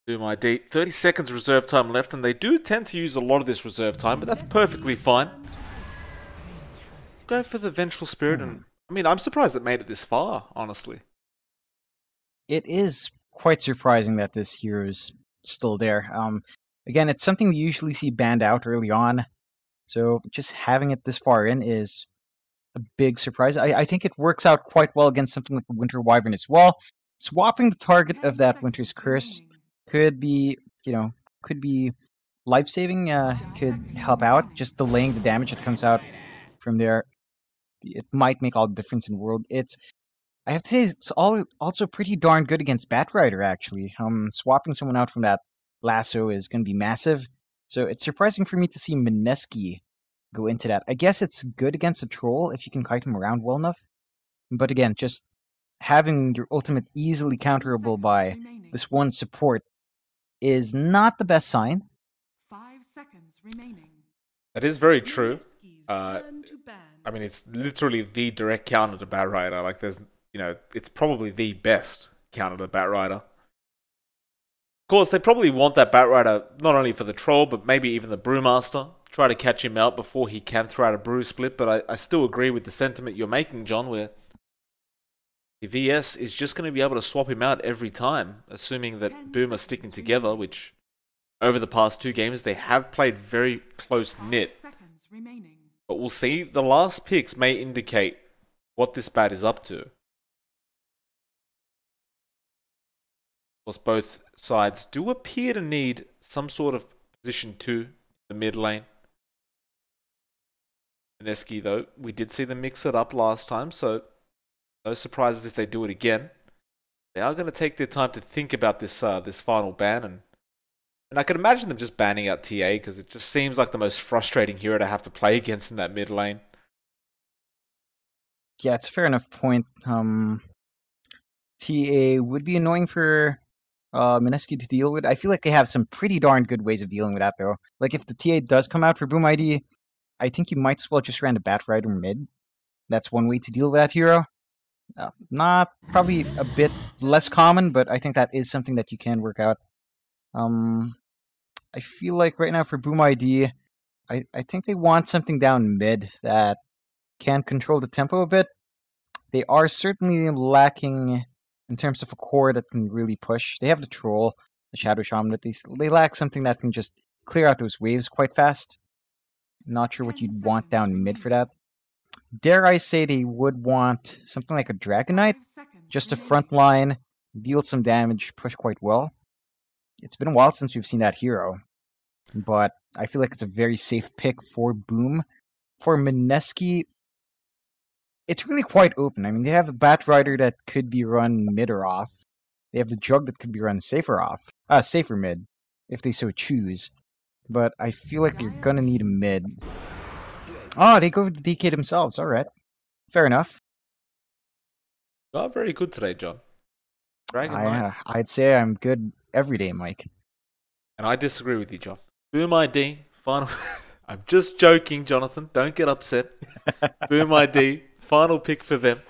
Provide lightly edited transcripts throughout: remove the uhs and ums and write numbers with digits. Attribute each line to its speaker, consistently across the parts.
Speaker 1: Do my D. 30 seconds reserve time left, and they do tend to use a lot of this reserve time, but that's perfectly fine. Go for the Vengeful Spirit, and I mean, I'm surprised it made it this far, honestly.
Speaker 2: It is quite surprising that this hero is still there. Again, it's something we usually see banned out early on, so just having it this far in is a big surprise. I think it works out quite well against something like the Winter Wyvern as well. Swapping the target of that Winter's Curse could be, could be life-saving, could help out. Just delaying the damage that comes out from there, it might make all the difference in the world. I have to say, it's also pretty darn good against Batrider, actually. Swapping someone out from that lasso is going to be massive. So it's surprising for me to see Mineski go into that. I guess it's good against a troll if you can kite him around well enough. But again, just having your ultimate easily counterable by this one support is not the best sign.
Speaker 3: 5 seconds remaining.
Speaker 1: That is very true. I mean, it's literally the direct counter to Batrider. Like, there's, it's probably the best counter to Batrider. Of course, they probably want that Batrider not only for the troll, but maybe even the Brewmaster. Try to catch him out before he can throw out a Brew Split, but I still agree with the sentiment you're making, John, where the VS is just going to be able to swap him out every time, assuming that Boom are sticking together, which over the past 2 games they have played very close-knit. But we'll see, the last picks may indicate what this bat is up to. Of course, both sides do appear to need some sort of position 2 in the mid lane. Mineski, though, we did see them mix it up last time, so no surprises if they do it again. They are going to take their time to think about this this final ban, and I can imagine them just banning out TA, because it just seems like the most frustrating hero to have to play against in that mid lane.
Speaker 2: Yeah, it's a fair enough point. TA would be annoying for Mineski to deal with. I feel like they have some pretty darn good ways of dealing with that, though. Like, if the TA does come out for Boom ID, I think you might as well just run the Batrider mid. That's one way to deal with that hero. Not probably a bit less common, but I think that is something that you can work out. I feel like right now for Boom ID, I think they want something down mid that can control the tempo a bit. They are certainly lacking in terms of a core that can really push. They have the Troll, the Shadow Shaman, but they lack something that can just clear out those waves quite fast. Not sure what you'd want down mid for that. Dare I say they would want something like a Dragon Knight, just to front line, deal some damage, push quite well. It's been a while since we've seen that hero, but I feel like it's a very safe pick for Boom. For Mineski, it's really quite open. I mean, they have a Batrider that could be run mid or off. They have the Jug that could be run safer mid, if they so choose. But I feel like they're gonna need a mid. Oh, they go with the DK themselves. All right, fair enough.
Speaker 1: You are very good today, John. Dragon Knight.
Speaker 2: I'd say I'm good every day, Mike.
Speaker 1: And I disagree with you, John. Boom ID, final. I'm just joking, Jonathan. Don't get upset. Boom ID, final pick for them.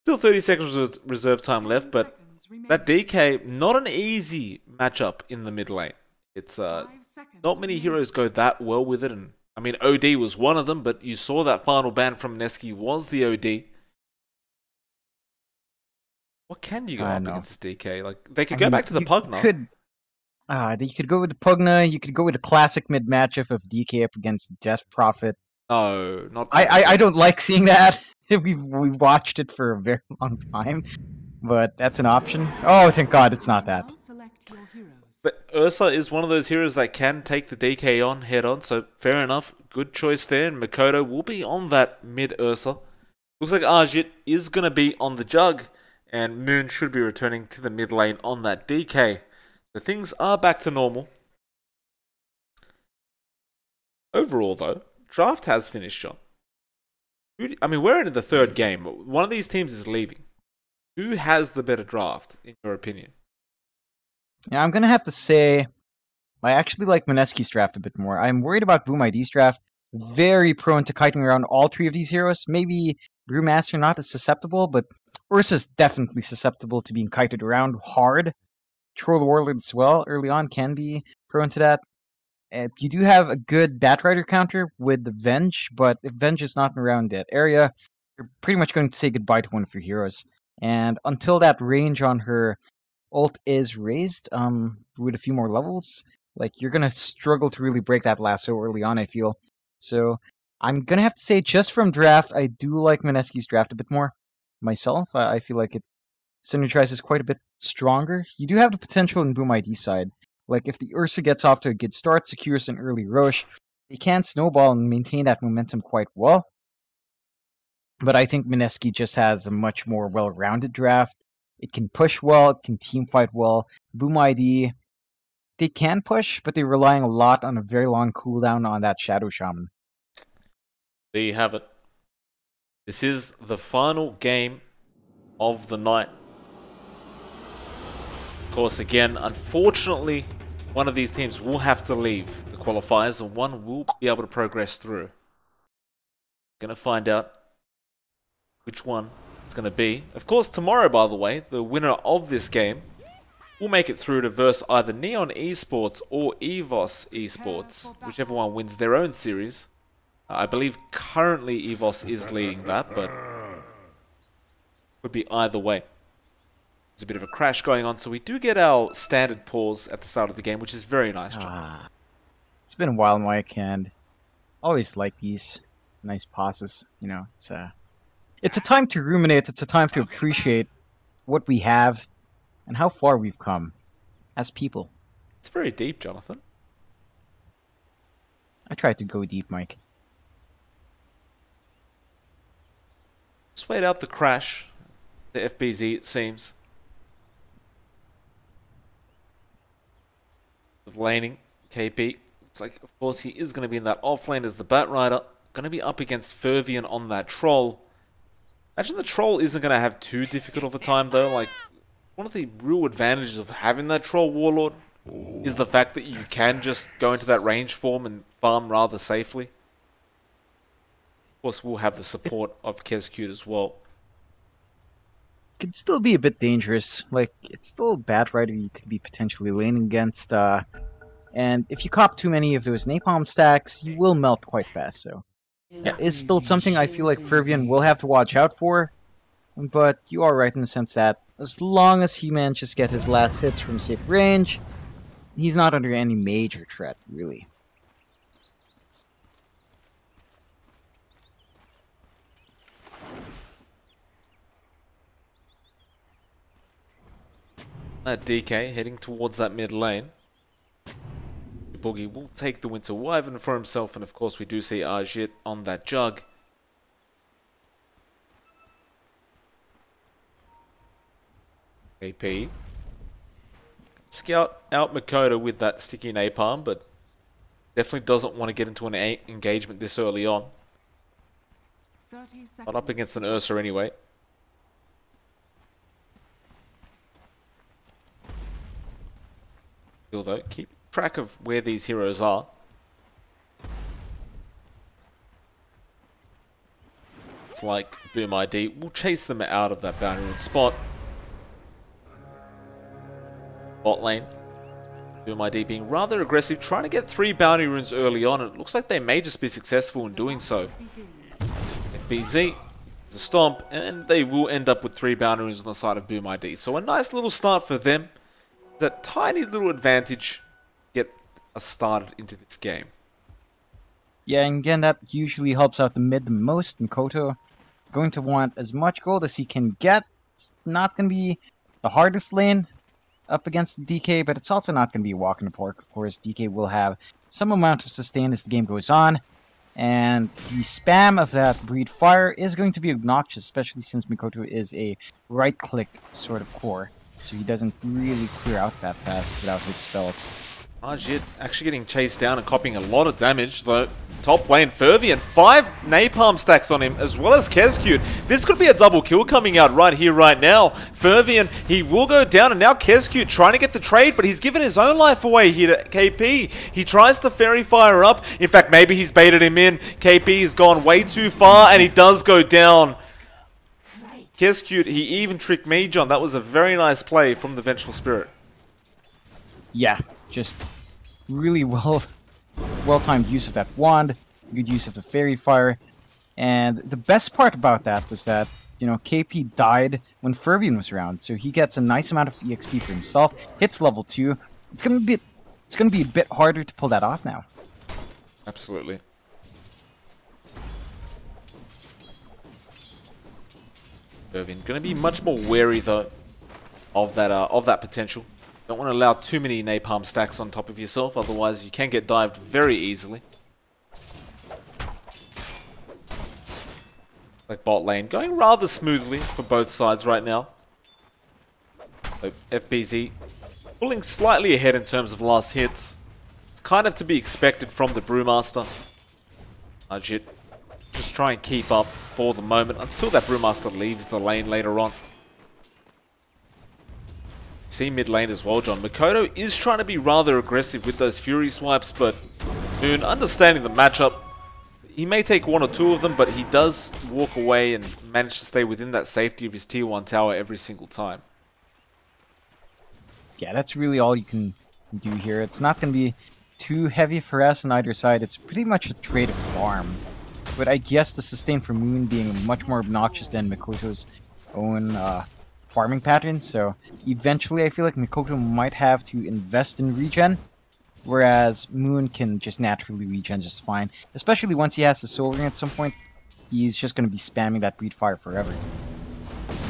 Speaker 1: Still 30 seconds reserve time left, but that DK, not an easy matchup in the mid lane. It's not many heroes go that well with it, and I mean OD was one of them, but you saw that final ban from Mineski was the OD. What can you go up against this DK? Like, they could go back to the Pugna.
Speaker 2: You could go with the Pugna. You could go with the classic mid matchup of DK up against Death Prophet.
Speaker 1: No, not.
Speaker 2: I don't like seeing that. We've watched it for a very long time, but that's an option. Oh, thank God, it's not that.
Speaker 1: But Ursa is one of those heroes that can take the DK on head on, so fair enough. Good choice there. And Makoto will be on that mid Ursa. Looks like Ajit is going to be on the Jug, and Moon should be returning to the mid lane on that DK. So things are back to normal. Overall, though, draft has finished, John. I mean, we're into the 3rd game. One of these teams is leaving. Who has the better draft, in your opinion?
Speaker 2: Yeah, I'm going to have to say I actually like Mineski's draft a bit more. I'm worried about Boom ID's draft. Very prone to kiting around all 3 of these heroes. Maybe Brewmaster not as susceptible, but Ursa's definitely susceptible to being kited around hard. Troll Warlord as well early on can be prone to that. You do have a good Batrider counter with the Venge, but if Venge is not around that area, you're pretty much going to say goodbye to one of your heroes. And until that range on her ult is raised, with a few more levels, like, you're gonna struggle to really break that lasso early on, I feel. So I'm gonna have to say, just from draft, I do like Mineski's draft a bit more myself. I feel like it synergizes quite a bit stronger. You do have the potential in Boom ID side. Like, if the Ursa gets off to a good start, secures an early Rosh, they can snowball and maintain that momentum quite well. But I think Mineski just has a much more well-rounded draft. It can push well, it can team fight well. Boom ID, they can push, but they're relying a lot on a very long cooldown on that Shadow Shaman.
Speaker 1: There you have it. This is the final game of the night. Of course, again, unfortunately, one of these teams will have to leave the qualifiers and one will be able to progress through. Gonna find out which one it's gonna be. Of course, tomorrow, by the way, the winner of this game will make it through to verse either Neon Esports or EVOS Esports, whichever one wins their own series. I believe currently EVOS is leading that, but could be either way. There's a bit of a crash going on, so we do get our standard pause at the start of the game, which is very nice, John.
Speaker 2: It's been a while, Mike, and always like these nice pauses. You know, it's a time to ruminate. It's a time to appreciate what we have and how far we've come as people.
Speaker 1: It's very deep, Jonathan.
Speaker 2: I tried to go deep, Mike.
Speaker 1: Just wait out the crash. The FBZ, it seems. With laning, KP. Looks like, of course, he is going to be in that offlane as the Batrider. Going to be up against Fervian on that Troll. Imagine the Troll isn't going to have too difficult of a time, though. Like, one of the real advantages of having that Troll Warlord is the fact that you can just go into that range form and farm rather safely. Of course, we'll have the support of Kescute as well.
Speaker 2: Could still be a bit dangerous. Like, it's still a Batrider you could be potentially laning against. And if you cop too many of those napalm stacks, you will melt quite fast. So, yeah, it's still something I feel like Fervian will have to watch out for. But you are right in the sense that as long as he manages to get his last hits from safe range, he's not under any major threat, really.
Speaker 1: That DK heading towards that mid lane. Boogie will take the Winter Wyvern for himself, and of course we do see Ajit on that Jug. AP. Scout out Makoto with that sticky napalm, but definitely doesn't want to get into an engagement this early on. Not up against an Ursa anyway. Though, keep track of where these heroes are. It's like Boom ID will chase them out of that boundary rune spot. Bot lane. Boom ID being rather aggressive, trying to get 3 bounty runes early on, and it looks like they may just be successful in doing so. FBZ is a stomp, and they will end up with 3 bounty runes on the side of Boom ID. So a nice little start for them. That tiny little advantage get us started into this game.
Speaker 2: Yeah, and again, that usually helps out the mid the most, and Koto going to want as much gold as he can get. It's not going to be the hardest lane up against the DK, but it's also not going to be a walk in the park. Of course, DK will have some amount of sustain as the game goes on, and the spam of that Breed Fire is going to be obnoxious, especially since Mikoto is a right-click sort of core. So he doesn't really clear out that fast without his spells.
Speaker 1: Ajit actually getting chased down and copying a lot of damage. The top lane, Fervian, 5 napalm stacks on him, as well as Kescute. This could be a double kill coming out right here, right now. Fervian, he will go down, and now Kescute trying to get the trade, but he's given his own life away here to KP. He tries to Fairy Fire up. In fact, maybe he's baited him in. KP has gone way too far, and he does go down. Kescute, he even tricked me, John. That was a very nice play from the Vengeful Spirit.
Speaker 2: Yeah, just really well-timed use of that wand, good use of the fairy fire, and the best part about that was that, you know, KP died when Fervian was around, so he gets a nice amount of EXP for himself, hits level 2. It's gonna be a bit harder to pull that off now.
Speaker 1: Absolutely. Fervian gonna be much more wary though of that potential. Don't want to allow too many napalm stacks on top of yourself, otherwise you can get dived very easily. Like bot lane, going rather smoothly for both sides right now. So FBZ pulling slightly ahead in terms of last hits. It's kind of to be expected from the Brewmaster. Ajit, just try and keep up for the moment until that Brewmaster leaves the lane later on. See mid lane as well, John. Mikoto is trying to be rather aggressive with those Fury swipes, but Moon, understanding the matchup, he may take one or two of them, but he does walk away and manage to stay within that safety of his tier 1 tower every single time.
Speaker 2: Yeah, that's really all you can do here. It's not going to be too heavy for us on either side. It's pretty much a trade of farm. But I guess the sustain for Moon being much more obnoxious than Mikoto's own farming patterns, so eventually I feel like Mikoto might have to invest in regen, whereas Moon can just naturally regen just fine. Especially once he has the Soul Ring at some point, he's just going to be spamming that Breed Fire forever.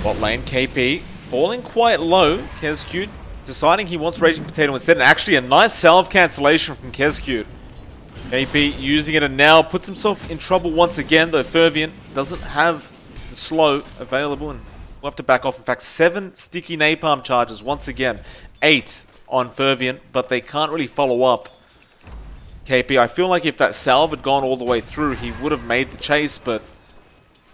Speaker 1: Bot lane, KP falling quite low. Kezcute deciding he wants Raging Potato instead, and actually a nice salve cancellation from Kezcute. KP using it and now puts himself in trouble once again, though Fervian doesn't have the slow available and we'll have to back off. In fact, 7 sticky napalm charges once again. 8 on Fervian, but they can't really follow up. KP, I feel like if that salve had gone all the way through, he would have made the chase, but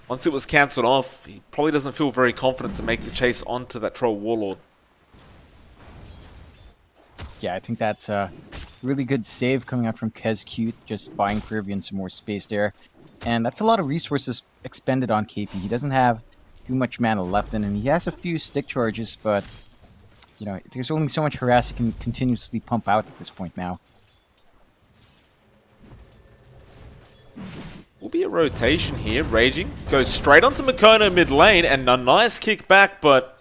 Speaker 1: once it was cancelled off, he probably doesn't feel very confident to make the chase onto that Troll Warlord.
Speaker 2: Yeah, I think that's a really good save coming out from Kezcute, just buying Fervian some more space there. And that's a lot of resources expended on KP. He doesn't have too much mana left in him. He has a few stick charges, but you know, there's only so much harass he can continuously pump out at this point now.
Speaker 1: Will be a rotation here. Raging goes straight onto Mikoto mid lane, and a nice kick back, but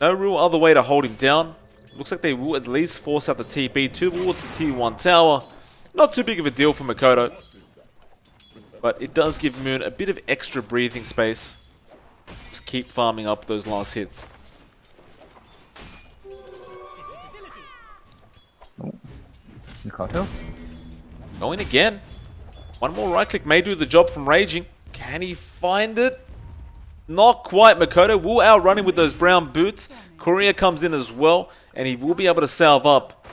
Speaker 1: no real other way to hold him down. Looks like they will at least force out the TP towards the tier 1 tower. Not too big of a deal for Mikoto, but it does give Moon a bit of extra breathing space. Just keep farming up those last hits.
Speaker 2: Oh. Mikoto?
Speaker 1: Going again. One more right click may do the job from Raging. Can he find it? Not quite. Mikoto will outrun him with those brown boots. Courier comes in as well, and he will be able to salve up.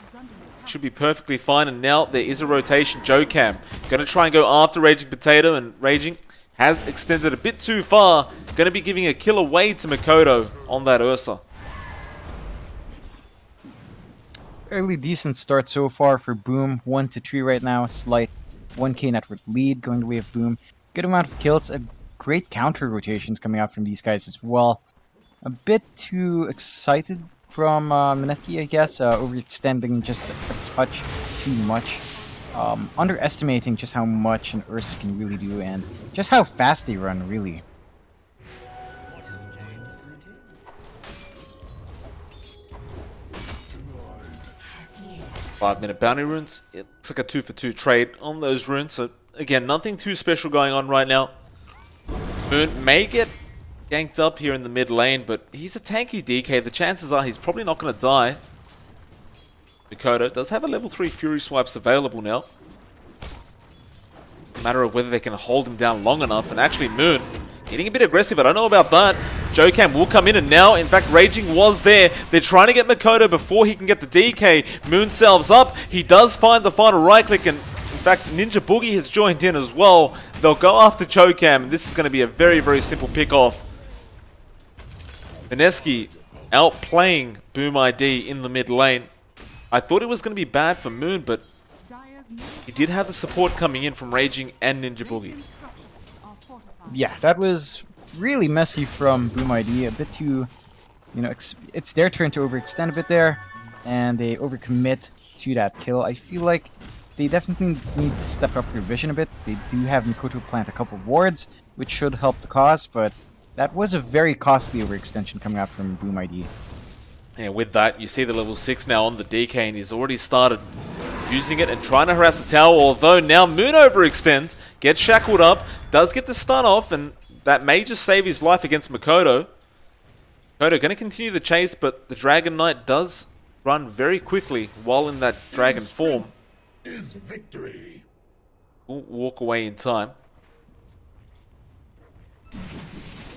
Speaker 1: Should be perfectly fine, and now there is a rotation. Jokam going to try and go after Raging Potato, and Raging has extended a bit too far. Going to be giving a kill away to Mikoto on that Ursa.
Speaker 2: Fairly decent start so far for Boom. 1-3 right now. Slight 1k net worth lead going the way of Boom. Good amount of kills. A great counter rotations coming out from these guys as well. A bit too excited from Mineski, I guess. Overextending just a touch too much. Underestimating just how much an Ursa can really do and just how fast they run, really.
Speaker 1: Five-minute bounty runes. It looks like a 2-for-2 trade on those runes. So again, nothing too special going on right now. Moon may get ganked up here in the mid lane, but he's a tanky DK. The chances are he's probably not going to die. Mikoto does have a level 3 Fury swipes available now. Matter of whether they can hold him down long enough. And actually Moon getting a bit aggressive. I don't know about that. Jokam will come in, and now, in fact, Raging was there. They're trying to get Mikoto before he can get the DK. Moon salves up. He does find the final right click, and in fact, Ninja Boogie has joined in as well. They'll go after Jokam, and this is going to be a very, very simple pick-off. Mineski outplaying Boom ID in the mid lane. I thought it was going to be bad for Moon, but he did have the support coming in from Raging and Ninja Boogie.
Speaker 2: Yeah, that was really messy from Boom ID. A bit too, you know, it's their turn to overextend a bit there. and they overcommit to that kill. I feel like they definitely need to step up their vision a bit. They do have Mikoto plant a couple of wards, which should help the cause, but that was a very costly overextension coming out from Boom ID.
Speaker 1: And with that, you see the level 6 now on the DK, and he's already started using it and trying to harass the tower, although now Moon overextends, gets shackled up, does get the stun off, and that may just save his life against Mikoto. Mikoto going to continue the chase, but the Dragon Knight does run very quickly while in that dragon form.
Speaker 4: Is victory.
Speaker 1: Will walk away in time.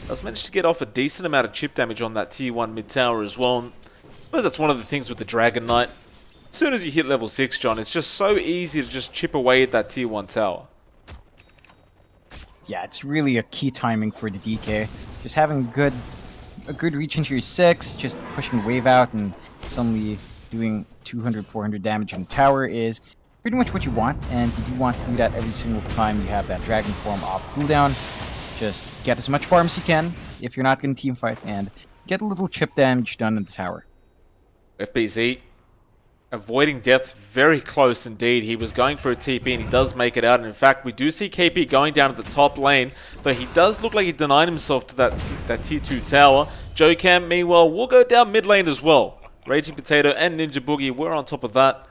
Speaker 1: Does manage to get off a decent amount of chip damage on that tier 1 mid tower as well. And I suppose that's one of the things with the Dragon Knight. As soon as you hit level 6, John, it's just so easy to just chip away at that tier 1 tower.
Speaker 2: Yeah, it's really a key timing for the DK. Just having a good reach into your 6, just pushing wave out and suddenly doing 200, 400 damage on the tower is pretty much what you want, and you do want to do that every single time you have that dragon form off cooldown. Just get as much farm as you can if you're not going to teamfight, and get a little chip damage done in the tower.
Speaker 1: FBZ avoiding death very close indeed. He was going for a TP and he does make it out. And in fact, we do see KP going down to the top lane, though he does look like he denied himself to that tier 2 tower. Jokam, meanwhile, will go down mid lane as well. Raging Potato and Ninja Boogie were on top of that.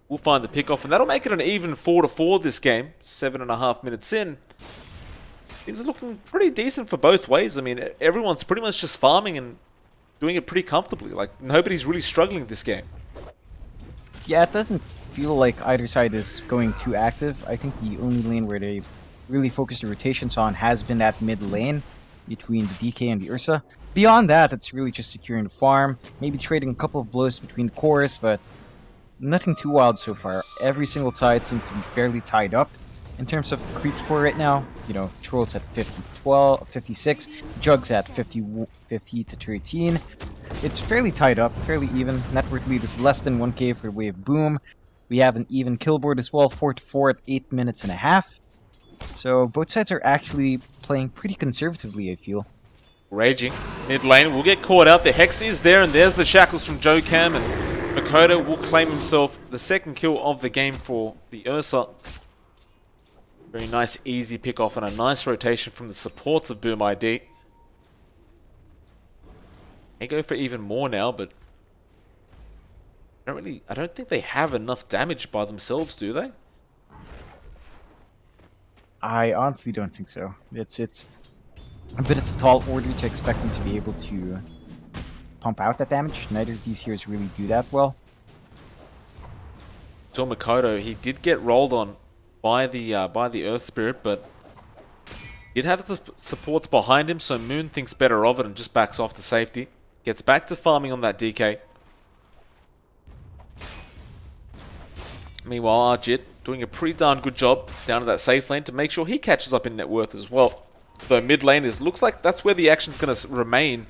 Speaker 1: We'll find the pick off, and that'll make it an even 4-4 this game. 7.5 minutes in. Things are looking pretty decent for both ways. I mean, everyone's pretty much just farming and doing it pretty comfortably. Like, nobody's really struggling this game.
Speaker 2: Yeah, it doesn't feel like either side is going too active. I think the only lane where they've really focused the rotations on has been that mid lane between the DK and the Ursa. Beyond that, it's really just securing the farm, maybe trading a couple of blows between the cores, but nothing too wild so far. Every single side seems to be fairly tied up. In terms of creep score right now, you know, Troll's at 56, Jug's at 50 to 13. It's fairly tied up, fairly even. Net worth lead is less than 1k for Wave Boom. We have an even kill board as well, 4-4 at 8 minutes and a half. So both sides are actually playing pretty conservatively, I feel.
Speaker 1: Raging mid lane will get caught out. The Hex is there, and there's the shackles from Jokam, and Mikoto will claim himself the second kill of the game for the Ursa. Very nice, easy pick off and a nice rotation from the supports of Boom ID. They go for even more now, but I don't think they have enough damage by themselves, do they?
Speaker 2: I honestly don't think so. It's a bit of a tall order to expect them to be able to pump out that damage. Neither of these heroes really do that well.
Speaker 1: So Mikoto, he did get rolled on by the Earth Spirit, but did have the supports behind him, so Moon thinks better of it and just backs off to safety. Gets back to farming on that DK. Meanwhile, Arjit doing a pretty darn good job down to that safe lane to make sure he catches up in net worth as well. Though mid lane looks like that's where the action's going to remain.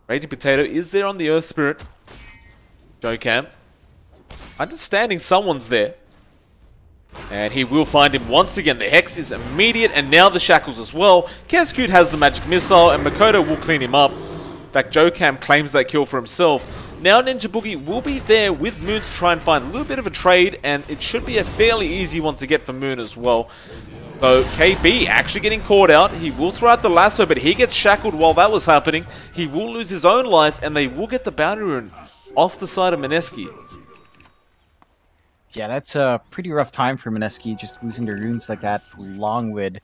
Speaker 1: Raging Potato is there on the Earth Spirit. Jokam understanding someone's there. And he will find him once again. The Hex is immediate, and now the shackles as well. Kescute has the magic missile, and Mikoto will clean him up. In fact, Jokam claims that kill for himself. Now Ninja Boogie will be there with Moon to try and find a little bit of a trade, and it should be a fairly easy one to get for Moon as well. So KB actually getting caught out. He will throw out the lasso, but he gets shackled while that was happening. He will lose his own life, and they will get the bounty rune off the side of Mineski.
Speaker 2: Yeah, that's a pretty rough time for Mineski, just losing their runes like that, along with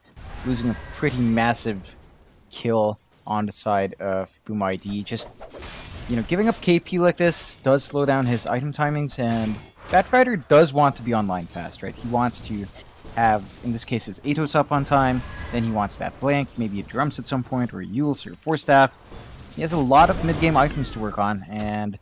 Speaker 2: losing a pretty massive kill on the side of Boom ID. Just, you know, giving up KP like this does slow down his item timings, and Batrider does want to be online fast, right? He wants to have, in this case, his Atos up on time, then he wants that blank, maybe a drums at some point, or a Yules, or a Force Staff. He has a lot of mid-game items to work on, and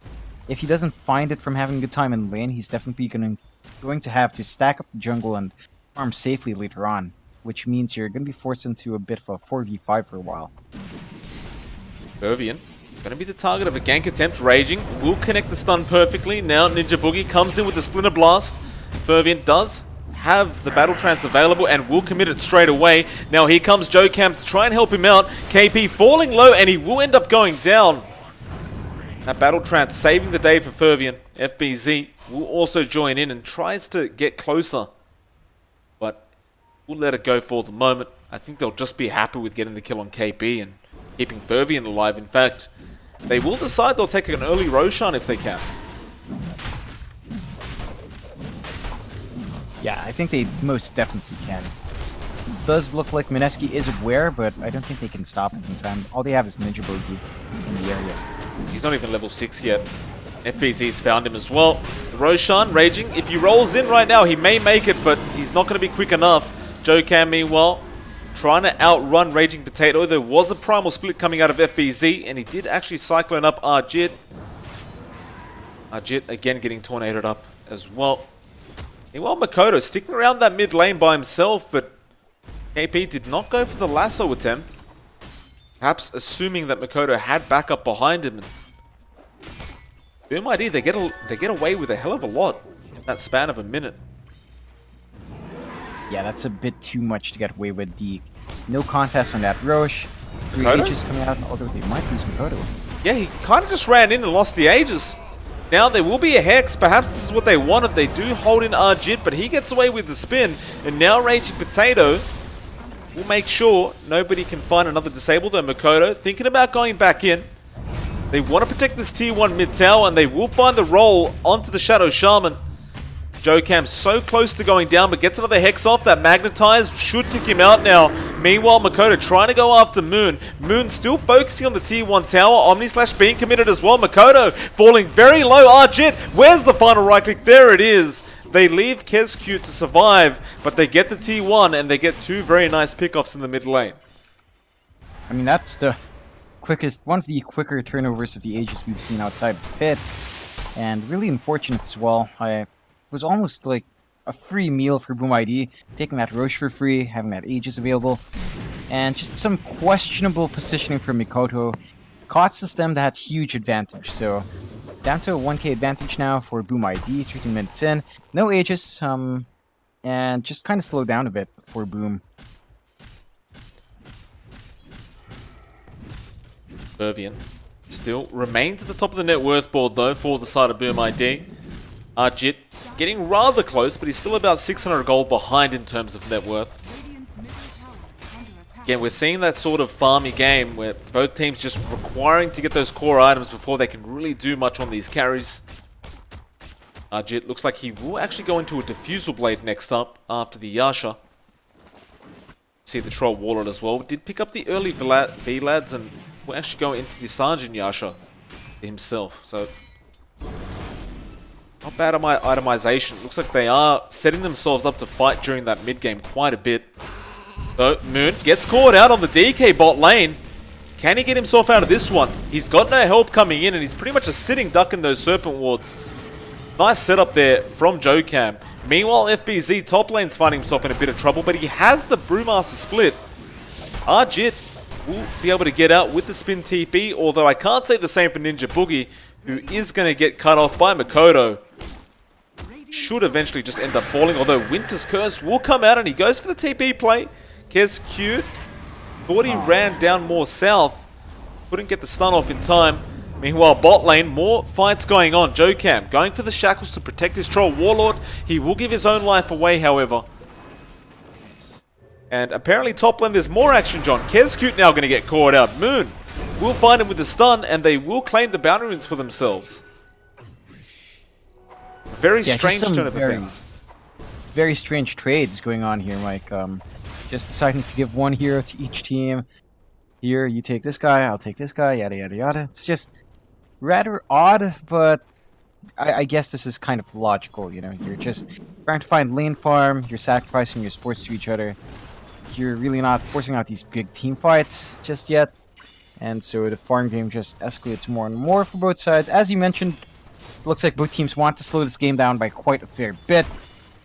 Speaker 2: if he doesn't find it from having a good time in lane, he's definitely going to have to stack up the jungle and farm safely later on, which means you're going to be forced into a bit of a 4v5 for a while.
Speaker 1: Irvian going to be the target of a gank attempt. Raging will connect the stun perfectly. Now Ninja Boogie comes in with the Splinter Blast. Ferviant does have the Battle Trance available and will commit it straight away. Now here comes Jokam to try and help him out. KP falling low, and he will end up going down. That Battle Trance saving the day for Fervian. FBZ will also join in and tries to get closer. But we'll let it go for the moment. I think they'll just be happy with getting the kill on KP and keeping Fervian alive. In fact, they will decide they'll take an early Roshan if they can.
Speaker 2: Yeah, I think they most definitely can. It does look like Mineski is aware, but I don't think they can stop it in time. All they have is Ninja Bogey in the area.
Speaker 1: He's not even level 6 yet. FBZ's found him as well. Roshan raging. If he rolls in right now, he may make it, but he's not going to be quick enough. Jokam, meanwhile, trying to outrun Raging Potato. There was a primal split coming out of FBZ, and he did actually cyclone up Arjit. Arjit again getting tornadoed up as well. Meanwhile, Makoto sticking around that mid lane by himself, but KP did not go for the lasso attempt. Perhaps assuming that Makoto had backup behind him. Boom ID, they get away with a hell of a lot in that span of a minute.
Speaker 2: Yeah, that's a bit too much to get away with. The no contest on that Roche. 3
Speaker 1: Makoto?
Speaker 2: Aegis coming out, although they might lose Makoto.
Speaker 1: Yeah, he kind of just ran in and lost the Aegis. Now there will be a Hex. Perhaps this is what they wanted. They do hold in Arjit, but he gets away with the spin. And now Raging Potato will make sure nobody can find another disable, though Makoto thinking about going back in. They want to protect this tier 1 mid tower, and they will find the roll onto the Shadow Shaman. Jokam so close to going down, but gets another Hex off. That Magnetize should tick him out now. Meanwhile, Makoto trying to go after Moon. Moon still focusing on the tier 1 tower. Omni-Slash being committed as well. Makoto falling very low. Arjit, where's the final right click? There it is. They leave KezQ to survive, but they get the T1 and they get 2 very nice pickoffs in the mid lane.
Speaker 2: I mean, that's the quickest, one of the quicker turnovers of the Aegis we've seen outside of the pit. And really unfortunate as well. I was almost like a free meal for Boom ID, taking that Roche for free, having that Aegis available, and just some questionable positioning from Mikoto costs them that huge advantage. So down to a 1k advantage now for Boom ID, 13 minutes in, no Aegis, and just kind of slow down a bit for Boom.
Speaker 1: Fervian still remains at the top of the net worth board though for the side of Boom ID. Arjit getting rather close, but he's still about 600 gold behind in terms of net worth. Again, we're seeing that sort of farmy game where both teams just requiring to get those core items before they can really do much on these carries. Arjit looks like he will actually go into a Diffusal Blade next up after the Yasha. See the Troll Warlord as well. Did pick up the early VLADs and will actually go into the Sanjin Yasha himself. So not bad on my itemization. Looks like they are setting themselves up to fight during that mid game quite a bit. So Moon gets caught out on the DK bot lane. Can he get himself out of this one? He's got no help coming in and he's pretty much a sitting duck in those Serpent Wards. Nice setup there from Jokam. Meanwhile, FBZ top lane's finding himself in a bit of trouble, but he has the Brewmaster split. Arjit will be able to get out with the spin TP, although I can't say the same for Ninja Boogie, who is going to get cut off by Makoto. Should eventually just end up falling, although Winter's Curse will come out and he goes for the TP play. KezQ thought he ran down more south, couldn't get the stun off in time. Meanwhile, bot lane, more fights going on. Jokam going for the shackles to protect his Troll Warlord. He will give his own life away, however. And apparently top lane, there's more action, John. KezQ now going to get caught out. Moon will find him with the stun, and they will claim the bounty runes for themselves. Very strange turn of events.
Speaker 2: Very strange trades going on here, Mike. Just deciding to give one hero to each team. Here, you take this guy, I'll take this guy, yada yada yada. It's just rather odd, but I guess this is kind of logical, you know. You're just trying to find lane farm, you're sacrificing your sports to each other. You're really not forcing out these big team fights just yet. And so the farm game just escalates more and more for both sides. As you mentioned, looks like both teams want to slow this game down by quite a fair bit.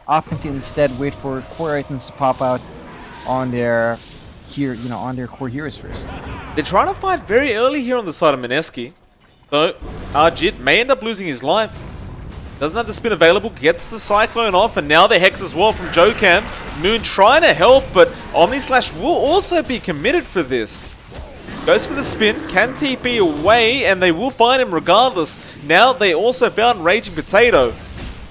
Speaker 2: Opting to instead wait for core items to pop out on their on their core heroes first.
Speaker 1: They're trying to fight very early here on the side of Mineski. Though Arjit may end up losing his life. Doesn't have the spin available, gets the Cyclone off, and now the Hex as well from Jokam. Moon trying to help, but Omni-Slash will also be committed for this. Goes for the spin, can TP away, and they will find him regardless. Now they also found Raging Potato.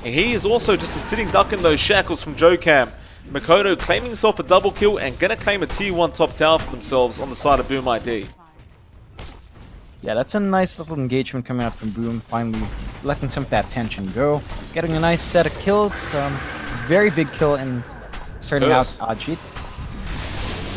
Speaker 1: And he is also just a sitting duck in those shackles from Jokam. Makoto claiming himself a double kill and gonna claim a tier 1 top tower for themselves on the side of Boom ID.
Speaker 2: Yeah, that's a nice little engagement coming out from Boom, finally letting some of that tension go. Getting a nice set of kills, very big kill and starting out Ajit.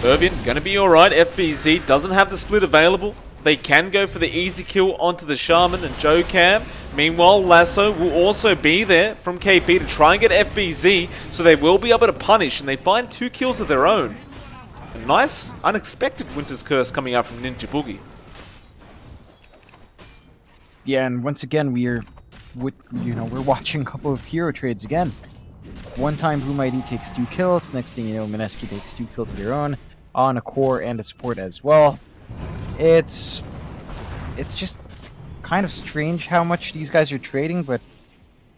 Speaker 1: Fervian gonna be alright, FBZ doesn't have the split available. They can go for the easy kill onto the Shaman and Jokam. Meanwhile, Lasso will also be there from KP to try and get FBZ, so they will be able to punish, and they find 2 kills of their own. A nice, unexpected Winter's Curse coming out from Ninja Boogie.
Speaker 2: Yeah, and once again, we're watching a couple of hero trades again. One time, Boom ID takes 2 kills. Next thing you know, Mineski takes 2 kills of their own on a core and a support as well. It's just kind of strange how much these guys are trading, but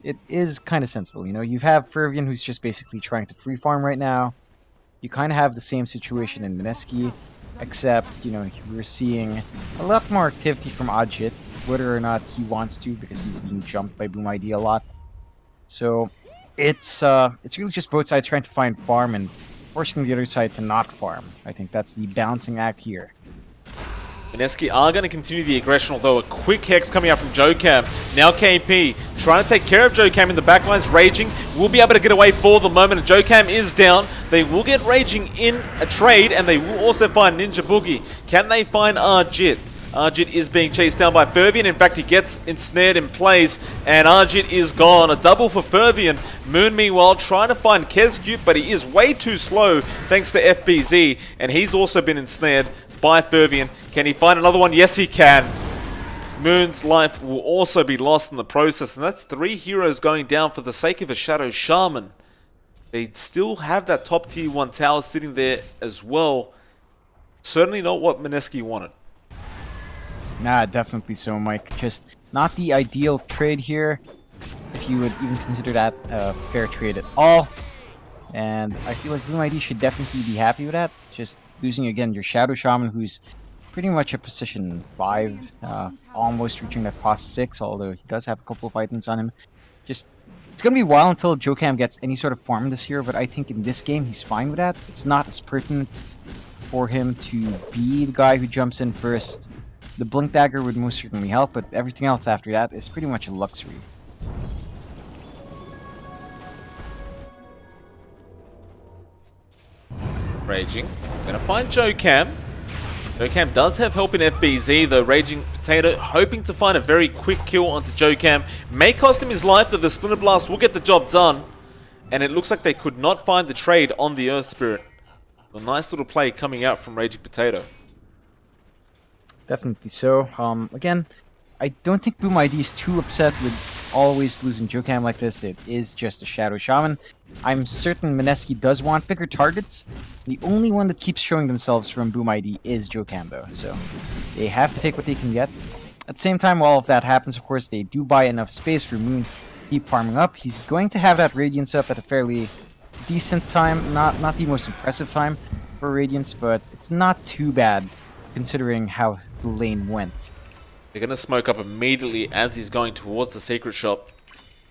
Speaker 2: it is kind of sensible. You know, you have Fervian, who's just basically trying to free farm right now. You kind of have the same situation in Mineski, except, you know, we're seeing a lot more activity from Ajit, whether or not he wants to, because he's being jumped by Boom ID a lot. So it's really just both sides trying to find farm and forcing the other side to not farm. I think that's the balancing act here.
Speaker 1: Mineski are going to continue the aggression, although a quick hex coming out from Jokam. Now KP trying to take care of Jokam in the backlines. Raging will be able to get away for the moment, and Jokam is down. They will get Raging in a trade, and they will also find Ninja Boogie. Can they find Arjit? Arjit is being chased down by Fervian. In fact, he gets ensnared in place, and Arjit is gone. A double for Fervian. Moon, meanwhile, trying to find Kezcube, but he is way too slow thanks to FBZ, and he's also been ensnared by Fervian. Can he find another one? Yes, he can. Moon's life will also be lost in the process, and that's 3 heroes going down for the sake of a Shadow Shaman. They still have that top tier 1 tower sitting there as well. Certainly not what Mineski wanted.
Speaker 2: Nah, definitely so, Mike. Just not the ideal trade here, if you would even consider that a fair trade at all. And I feel like Boom ID should definitely be happy with that. Just losing again your Shadow Shaman, who's pretty much a position 5, almost reaching that cost 6, although he does have a couple of items on him. Just, it's gonna be a while until Jokam gets any sort of farm this year, but I think in this game he's fine with that. It's not as pertinent for him to be the guy who jumps in first. The Blink Dagger would most certainly help, but everything else after that is pretty much a luxury.
Speaker 1: Raging. Gonna find Jokam. Jokam does have help in FBZ, though Raging Potato hoping to find a very quick kill onto Jokam. May cost him his life, though the Splinter Blast will get the job done. And it looks like they could not find the trade on the Earth Spirit. A nice little play coming out from Raging Potato.
Speaker 2: Definitely so. Again, I don't think Boom ID is too upset with always losing Jokam like this. It is just a Shadow Shaman. I'm certain Mineski does want bigger targets. The only one that keeps showing themselves from Boom ID is Jokam, though. So they have to take what they can get. At the same time, while all of that happens, of course, they do buy enough space for Moon to keep farming up. He's going to have that Radiance up at a fairly decent time. Not the most impressive time for Radiance, but it's not too bad considering how the lane went.
Speaker 1: They're going to smoke up immediately as he's going towards the secret shop.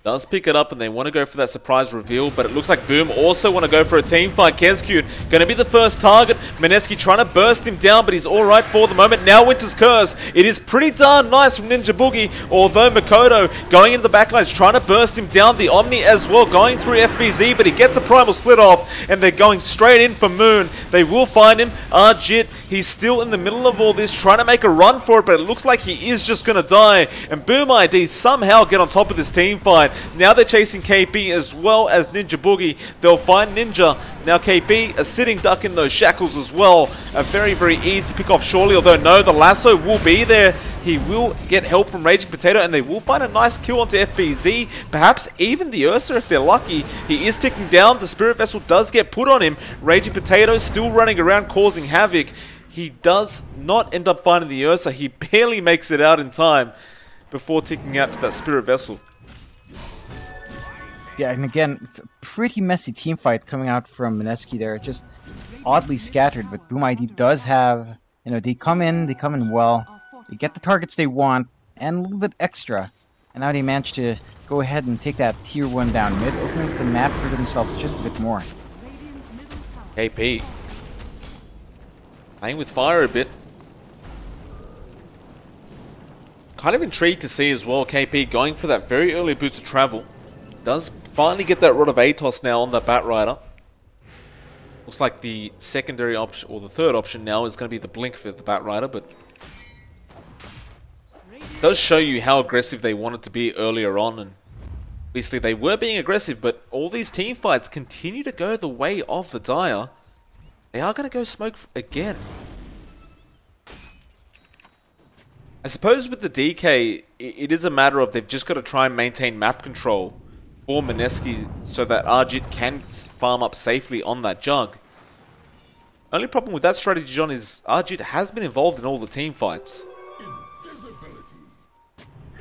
Speaker 1: Does pick it up, and they want to go for that surprise reveal, but it looks like Boom also want to go for a team fight. Kezcube going to be the first target. Mineski trying to burst him down, but he's alright for the moment. Now Winter's Curse. It is pretty darn nice from Ninja Boogie, although Makoto going into the backlines, trying to burst him down. The Omni as well, going through FBZ, but he gets a primal split off, and they're going straight in for Moon. They will find him. Arjit, he's still in the middle of all this, trying to make a run for it, but it looks like he is just going to die. And Boom ID somehow get on top of this team fight. Now they're chasing KP as well as Ninja Boogie. They'll find Ninja. Now KP, a sitting duck in those shackles as well. A very, very easy pick off surely, although no, the lasso will be there. He will get help from Raging Potato, and they will find a nice kill onto FBZ. Perhaps even the Ursa if they're lucky. He is ticking down. The Spirit Vessel does get put on him. Raging Potato still running around causing havoc. He does not end up finding the Ursa. He barely makes it out in time before ticking out to that Spirit Vessel.
Speaker 2: Yeah, and again, it's a pretty messy team fight coming out from Mineski there. Just oddly scattered, but Boom ID does have You know, they come in well, they get the targets they want, and a little bit extra. And now they manage to go ahead and take that tier 1 down mid, opening up the map for themselves just a bit more.
Speaker 1: KP playing with fire a bit. Kind of intrigued to see as well, KP going for that very early boost of travel. Does finally get that Rod of Atos now on that Bat Rider. Looks like the secondary option, or the third option now, is going to be the Blink for the Bat Rider, but it does show you how aggressive they wanted to be earlier on, and obviously they were being aggressive, but all these team fights continue to go the way of the Dire. They are going to go smoke again. I suppose with the DK, it is a matter of they've just got to try and maintain map control for Mineski so that Arjit can farm up safely on that Jug. Only problem with that strategy, John, is Arjit has been involved in all the team fights.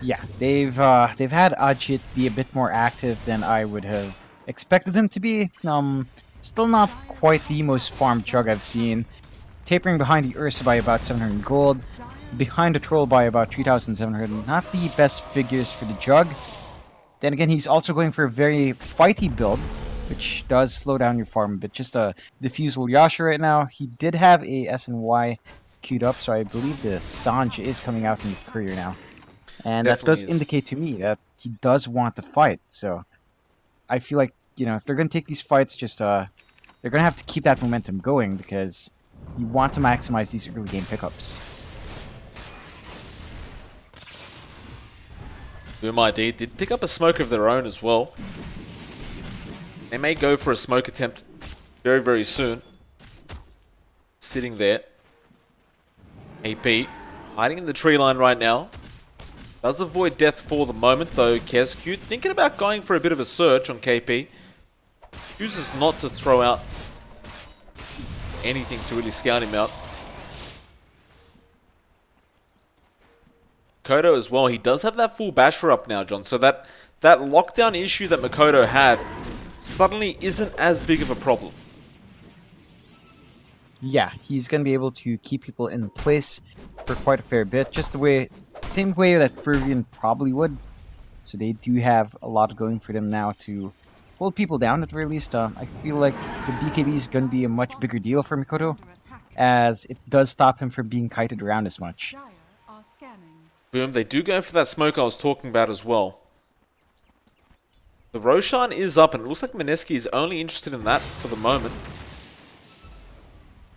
Speaker 2: Yeah, they've had Ajit be a bit more active than I would have expected him to be. Still not quite the most farmed Jug I've seen. Tapering behind the Ursa by about 700 gold. Behind the Troll by about 3,700. Not the best figures for the Jug. Then again, he's also going for a very fighty build, which does slow down your farm a bit. Just a Diffusal Yasha right now. He did have a SNY queued up, so I believe the Sanj is coming out in the courier now. And that does indicate to me that he does want to fight. So I feel like, you know, if they're going to take these fights, just they're going to have to keep that momentum going, because you want to maximize these early game pickups.
Speaker 1: Boom ID did pick up a smoke of their own as well. They may go for a smoke attempt very, very soon. Sitting there. AP hiding in the tree line right now. Does avoid death for the moment though. Kezcute thinking about going for a bit of a search on KP. Chooses not to throw out anything to really scout him out. Makoto as well, he does have that full basher up now, John, so that lockdown issue that Makoto had suddenly isn't as big of a problem.
Speaker 2: Yeah, he's going to be able to keep people in place for quite a fair bit, just the same way that Fervian probably would. So they do have a lot going for them now to hold people down at the very least. I feel like the BKB is going to be a much bigger deal for Makoto, as it does stop him from being kited around as much.
Speaker 1: Boom, they do go for that smoke I was talking about as well. The Roshan is up, and it looks like Mineski is only interested in that for the moment.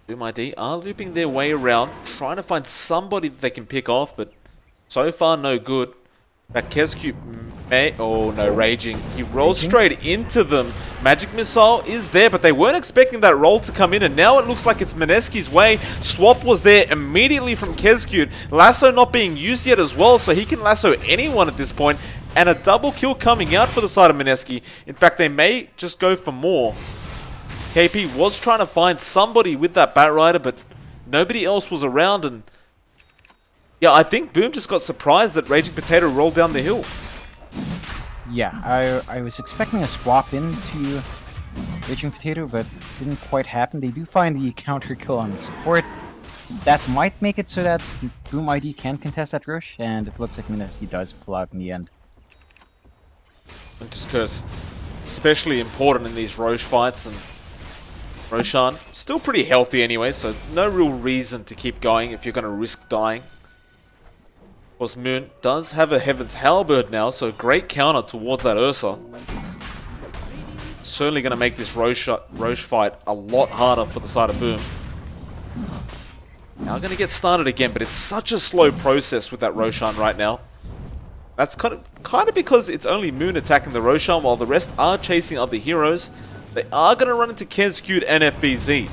Speaker 1: Boom ID are looping their way around, trying to find somebody that they can pick off, but so far no good. That Kezcute may... Oh no, Raging. He rolls straight into them. Magic Missile is there, but they weren't expecting that roll to come in, and now it looks like it's Mineski's way. Swap was there immediately from Kezcute. Lasso not being used yet as well, so he can lasso anyone at this point. And a double kill coming out for the side of Mineski. In fact, they may just go for more. KP was trying to find somebody with that Bat Rider, but nobody else was around, and... yeah, I think Boom just got surprised that Raging Potato rolled down the hill.
Speaker 2: Yeah, I was expecting a swap into Raging Potato, but didn't quite happen. They do find the counter kill on the support. That might make it so that Boom ID can contest that rush, and it looks like Mineski does pull out in the end.
Speaker 1: Just because especially important in these Roche fights, and Roshan still pretty healthy anyway, so no real reason to keep going if you're going to risk dying. Of course, Moon does have a Heaven's Halberd now, so great counter towards that Ursa. Certainly going to make this Roche fight a lot harder for the side of Boom. Now going to get started again, but it's such a slow process with that Roshan right now. That's kind of because it's only Moon attacking the Roshan while the rest are chasing other heroes. They are going to run into Kezcute and FBZ.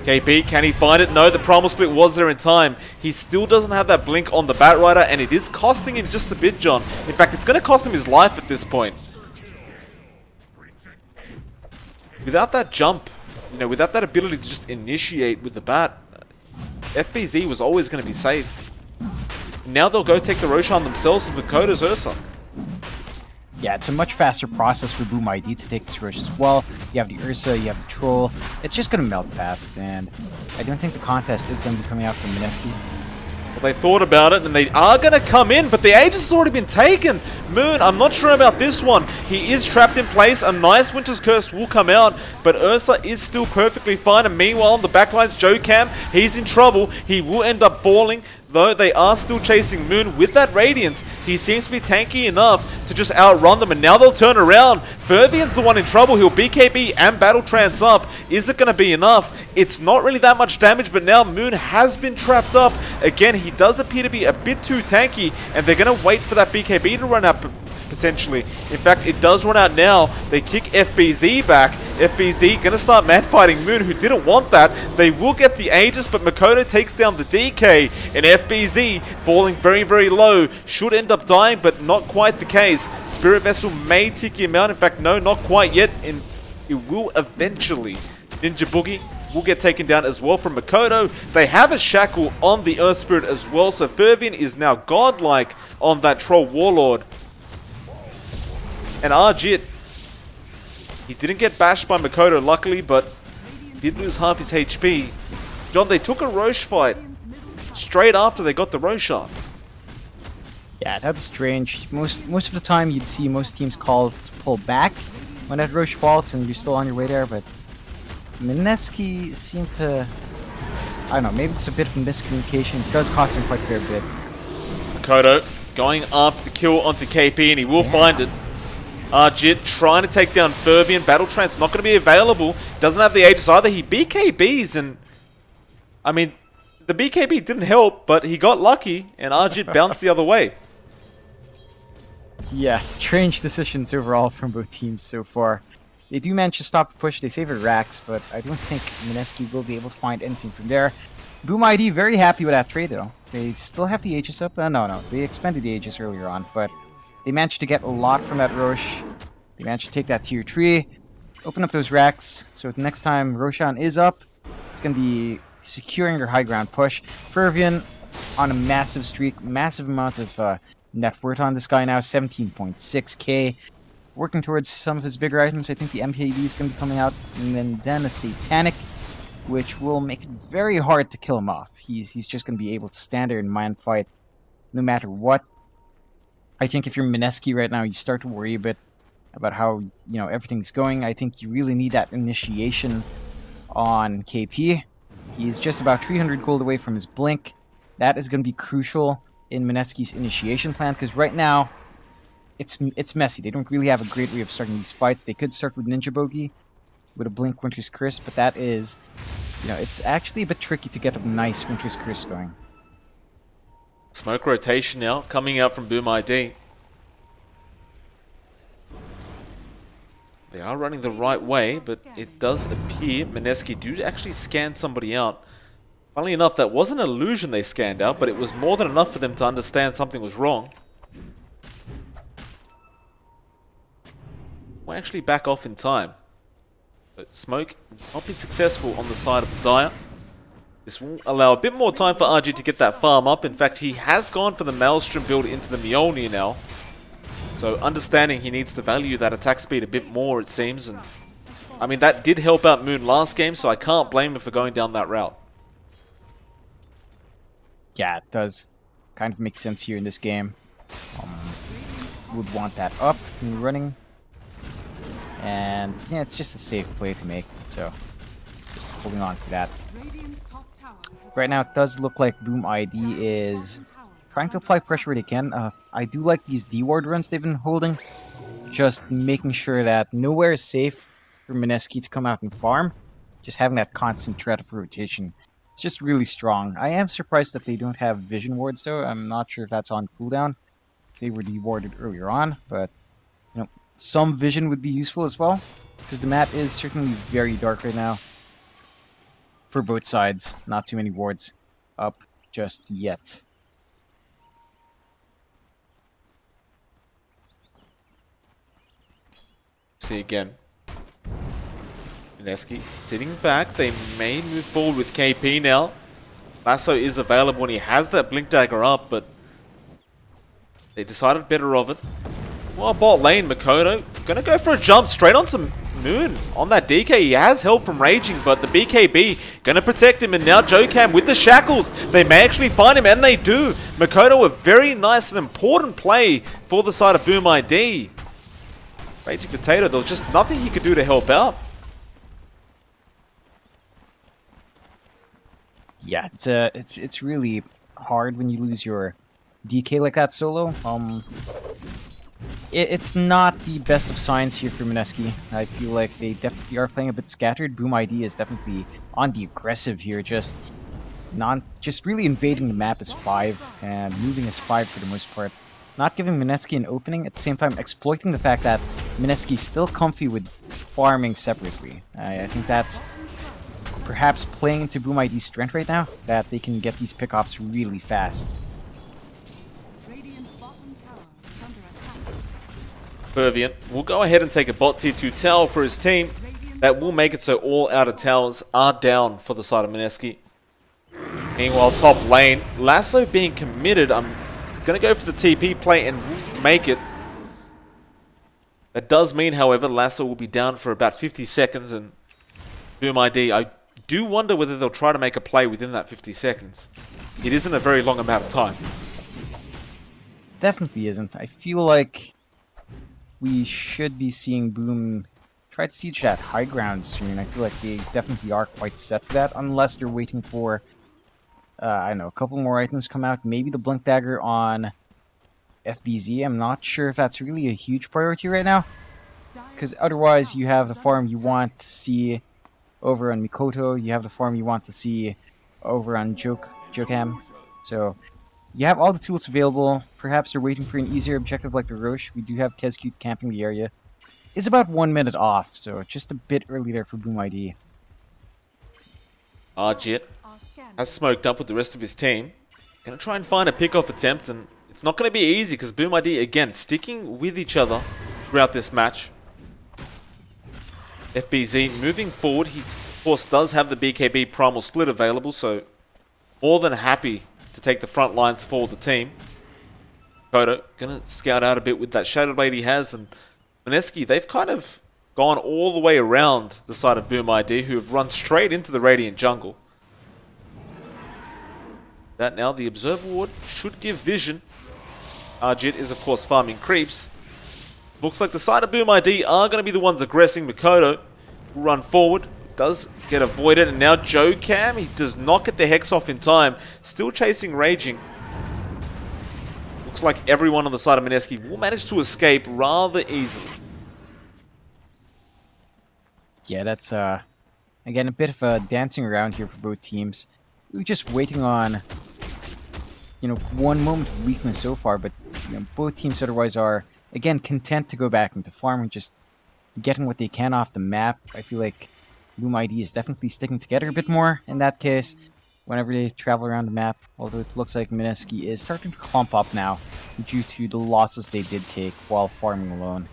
Speaker 1: KP, can he find it? No, the Primal Split was there in time. He still doesn't have that blink on the Bat Rider, and it is costing him just a bit, John. In fact, it's going to cost him his life at this point. Without that jump, you know, without that ability to just initiate with the Bat, FBZ was always going to be safe. Now they'll go take the Roshan themselves with Makoto's Ursa.
Speaker 2: Yeah, it's a much faster process for Boom ID to take this rush as well. You have the Ursa, you have the Troll. It's just going to melt fast, and I don't think the contest is going to be coming out from Mineski.
Speaker 1: Well, they thought about it, and they are going to come in, but the Aegis has already been taken. Moon, I'm not sure about this one. He is trapped in place. A nice Winter's Curse will come out, but Ursa is still perfectly fine. And meanwhile, on the backlines, Joe Cam, he's in trouble. He will end up falling, though they are still chasing Moon with that Radiance. He seems to be tanky enough to just outrun them, and now they'll turn around. Fervian's the one in trouble. He'll BKB and Battle Trance up. Is it going to be enough? It's not really that much damage, but now Moon has been trapped up. Again, he does appear to be a bit too tanky, and they're going to wait for that BKB to run out potentially. In fact, it does run out now. They kick FBZ back. FBZ gonna start mad fighting Moon, who didn't want that. They will get the Aegis, but Makoto takes down the DK, and FBZ falling very, very low. Should end up dying, but not quite the case. Spirit Vessel may tick him out. In fact, no, not quite yet. And it will eventually. Ninja Boogie will get taken down as well from Makoto. They have a Shackle on the Earth Spirit as well, so Fervian is now godlike on that Troll Warlord. And Arjit, he didn't get bashed by Makoto, luckily, but did lose half his HP. John, they took a Roche fight straight after they got the Roshan.
Speaker 2: Yeah, that was strange. Most of the time, you'd see most teams call to pull back when that Roche faults and you're still on your way there, but Mineski seemed to... I don't know, maybe it's a bit of miscommunication. It does cost him quite a fair bit.
Speaker 1: Makoto going after the kill onto KP, and he will find it. Arjit trying to take down Fervian. Battle Trance not going to be available. Doesn't have the Aegis either. He BKBs, and I mean, the BKB didn't help, but he got lucky, and Arjit bounced the other way.
Speaker 2: Yeah, strange decisions overall from both teams so far. They do manage to stop the push. They save it racks, but I don't think Mineski will be able to find anything from there. Boom ID very happy with that trade, though. They still have the Aegis up. No, they expended the Aegis earlier on, but they managed to get a lot from that Roche. They managed to take that tier 3, open up those racks, so the next time Roshan is up, it's going to be securing their high ground push. Fervian on a massive streak, massive amount of net worth on this guy now, 17.6k. Working towards some of his bigger items. I think the MKB is going to be coming out, and then a Satanic, which will make it very hard to kill him off. He's just going to be able to stand there and mind fight no matter what. I think if you're Mineski right now, you start to worry a bit about how, everything's going. I think you really need that initiation on KP. He's just about 300 gold away from his blink. That is going to be crucial in Mineski's initiation plan, because right now, it's messy. They don't really have a great way of starting these fights. They could start with Ninja Bogey, with a blink Winter's Curse, but that is, it's actually a bit tricky to get a nice Winter's Curse going.
Speaker 1: Smoke rotation now, coming out from Boom ID. They are running the right way, but it does appear Mineski do actually scan somebody out. Funnily enough, that wasn't an illusion they scanned out, but it was more than enough for them to understand something was wrong. We'll actually back off in time. But Smoke will not be successful on the side of the Dire. This will allow a bit more time for RG to get that farm up. In fact, he has gone for the Maelstrom build into the Mjolnir now. So understanding he needs to value that attack speed a bit more, it seems. And I mean, that did help out Moon last game, so I can't blame him for going down that route.
Speaker 2: Yeah, it does kind of make sense here in this game. Would want that up and running. And yeah, it's just a safe play to make, so just holding on for that. Right now, it does look like Boom ID is trying to apply pressure where they can. I do like these D-ward runs they've been holding. Just making sure that nowhere is safe for Mineski to come out and farm. Just having that constant threat of rotation. It's just really strong. I am surprised that they don't have vision wards, though. I'm not sure if that's on cooldown. They were de-warded earlier on, but some vision would be useful as well, because the map is certainly very dark right now. For both sides, not too many wards up just yet.
Speaker 1: See again. Mineski sitting back. They may move forward with KP now. Lasso is available and he has that Blink Dagger up, but they decided better of it. Well, bot lane, Makoto gonna go for a jump straight onto Moon on that DK. He has help from Raging, but the BKB gonna protect him, and now Jokam with the shackles. They may actually find him, and they do. Makoto, a very nice and important play for the side of Boom ID. Raging Potato, there was just nothing he could do to help out.
Speaker 2: Yeah, it's really hard when you lose your DK like that solo. It's not the best of signs here for Mineski. I feel like they definitely are playing a bit scattered. Boom ID is definitely on the aggressive here, just really invading the map as 5 and moving as 5 for the most part. Not giving Mineski an opening, at the same time exploiting the fact that Mineski's still comfy with farming separately. I think that's perhaps playing into Boom ID's strength right now, that they can get these pickoffs really fast.
Speaker 1: Fervient will go ahead and take a bot tier 2 tower for his team. That will make it so all outer towers are down for the side of Mineski. Meanwhile, top lane, Lasso being committed. I'm going to go for the TP play and make it. That does mean, however, Lasso will be down for about 50 seconds. And Boom ID, I do wonder whether they'll try to make a play within that 50 seconds. It isn't a very long amount of time.
Speaker 2: Definitely isn't. I feel like we should be seeing Boom try to siege that high ground soon. I feel like they definitely are quite set for that, unless they're waiting for, I don't know, a couple more items come out. Maybe the Blink Dagger on FBZ. I'm not sure if that's really a huge priority right now, because otherwise you have the farm you want to see over on Mikoto, you have the farm you want to see over on Jokam. So you have all the tools available. Perhaps they're waiting for an easier objective like the Roche. We do have Kezcute camping the area. It's about 1 minute off, so just a bit early there for Boom ID.
Speaker 1: Arjit has smoked up with the rest of his team. Gonna try and find a pickoff attempt, and it's not gonna be easy because Boom ID, again, sticking with each other throughout this match. FBZ moving forward. He, of course, does have the BKB Primal Split available, so more than happy to take the front lines for the team. Kodo gonna scout out a bit with that Shadow Blade he has, and Mineski, they've kind of gone all the way around the side of Boom ID, who have run straight into the Radiant jungle. That now, the Observer Ward should give vision. Arjit is, of course, farming creeps. Looks like the side of Boom ID are going to be the ones aggressing. Mikoto will run forward. Does get avoided, and now Jokam, he does not get the Hex off in time. Still chasing Raging. Looks like everyone on the side of Mineski will manage to escape rather easily.
Speaker 2: Yeah, that's, again, a bit of a dancing around here for both teams. We're just waiting on, you know, one moment of weakness so far, but, you know, both teams otherwise are, again, content to go back into farm and just getting what they can off the map. I feel like Boom ID is definitely sticking together a bit more in that case whenever they travel around the map, although it looks like Mineski is starting to clump up now due to the losses they did take while farming alone.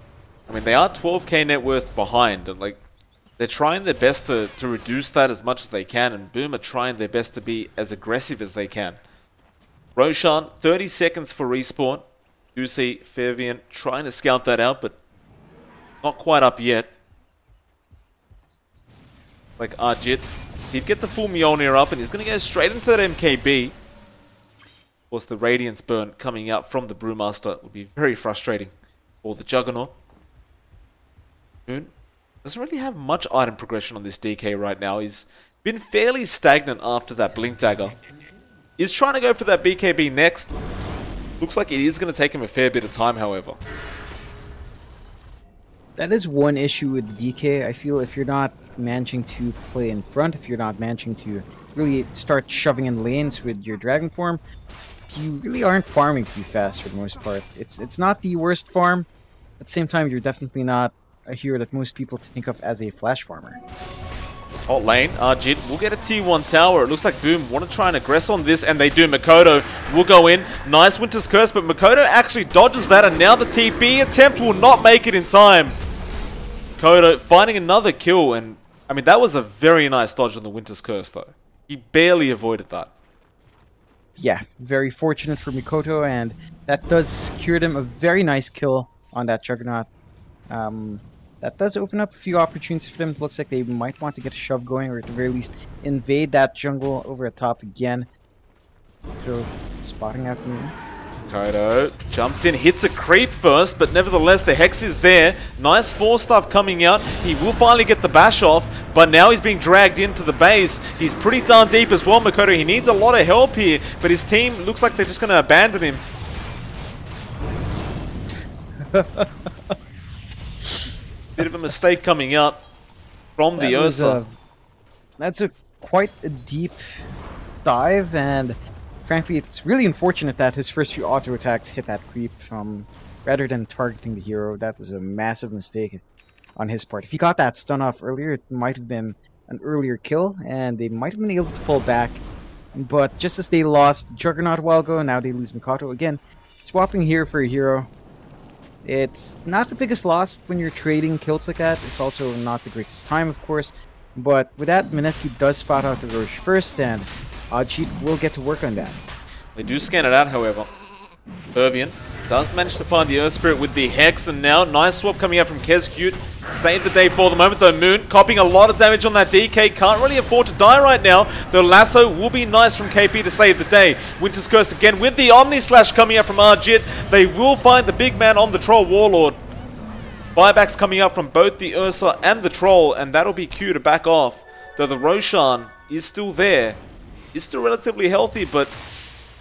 Speaker 1: I mean, they are 12k net worth behind, and like, they're trying their best to reduce that as much as they can, and Boom are trying their best to be as aggressive as they can. Roshan, 30 seconds for respawn. You see Fervient trying to scout that out, but not quite up yet. Like Arjit, he'd get the full Mjolnir up, and he's going to go straight into that MKB. Of course, the Radiance burn coming out from the Brewmaster would be very frustrating for the Juggernaut. Moon doesn't really have much item progression on this DK right now. He's been fairly stagnant after that Blink Dagger. He's trying to go for that BKB next. Looks like it is going to take him a fair bit of time, however.
Speaker 2: That is one issue with the DK. I feel if you're not managing to play in front, if you're not managing to really start shoving in lanes with your Dragon form, you really aren't farming too fast for the most part. It's not the worst farm. At the same time, you're definitely not a hero that most people think of as a flash farmer.
Speaker 1: Hot lane, Arjit will get a T1 tower. It looks like Boom want to try and aggress on this, and they do. Mikoto will go in. Nice Winter's Curse, but Mikoto actually dodges that, and now the TP attempt will not make it in time. Mikoto finding another kill, and I mean, that was a very nice dodge on the Winter's Curse, though. He barely avoided that.
Speaker 2: Yeah, very fortunate for Mikoto, and that does secure them a very nice kill on that Juggernaut. That does open up a few opportunities for them. It looks like they might want to get a shove going, or at the very least invade that jungle over the top again. So, spotting out Moon.
Speaker 1: Kodo jumps in, hits a creep first, but nevertheless the Hex is there. Nice 4-stuff coming out. He will finally get the bash off, but now he's being dragged into the base. He's pretty darn deep as well, Makoto. He needs a lot of help here, but his team looks like they're just going to abandon him. Bit of a mistake coming out from the Ursa.
Speaker 2: That's quite a deep dive, and frankly, it's really unfortunate that his first few auto attacks hit that creep rather than targeting the hero. That is a massive mistake on his part. If he got that stun off earlier, it might have been an earlier kill, and they might have been able to pull back. But just as they lost Juggernaut a while ago, now they lose Mikoto again. Swapping here for a hero. It's not the biggest loss when you're trading kills like that. It's also not the greatest time, of course. But with that, Mineski does spot out the Roche first, and Cheat will get to work on that.
Speaker 1: They do scan it out, however. Irvian does manage to find the Earth Spirit with the Hex, and now nice swap coming out from Kezcute. Saved the day for the moment, though. Moon copying a lot of damage on that DK. Can't really afford to die right now. The lasso will be nice from KP to save the day. Winter's Curse again with the Omni Slash coming out from Arjit. They will find the big man on the Troll Warlord. Buybacks coming out from both the Ursa and the Troll, and that'll be Q to back off. Though the Roshan is still there. Is still relatively healthy, but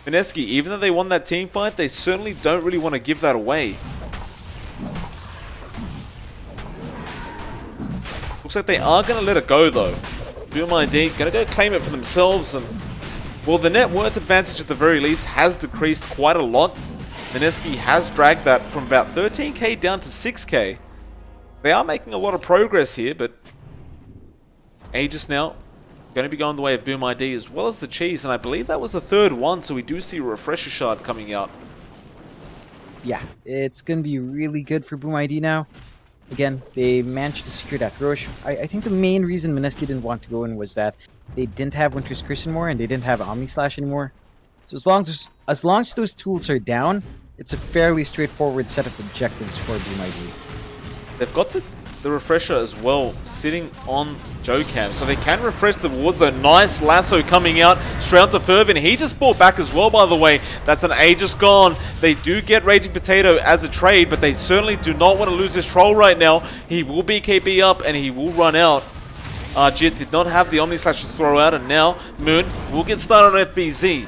Speaker 1: Mineski, even though they won that team fight, they certainly don't really want to give that away. Looks like they are going to let it go, though. Boom ID going to go claim it for themselves, and well, the net worth advantage at the very least has decreased quite a lot. Mineski has dragged that from about 13k down to 6k. They are making a lot of progress here, but Aegis now going to be going the way of Boom ID as well as the Cheese, and I believe that was the third one, so we do see a Refresher Shard coming out.
Speaker 2: Yeah, it's going to be really good for Boom ID now. Again, they managed to secure that Roche. I think the main reason Mineski didn't want to go in was that they didn't have Winter's Curse anymore, and they didn't have Omni Slash anymore. So as long as those tools are down, it's a fairly straightforward set of objectives for Boom ID.
Speaker 1: They've got the Refresher as well sitting on Jokam, so they can refresh the wards. A nice lasso coming out straight onto Fervin. He just bought back as well, by the way. That's an Aegis gone. They do get Raging Potato as a trade, but they certainly do not want to lose this Troll right now. He will BKB up and he will run out. Jit did not have the Omni Slash to throw out, and now Moon will get started on FBZ.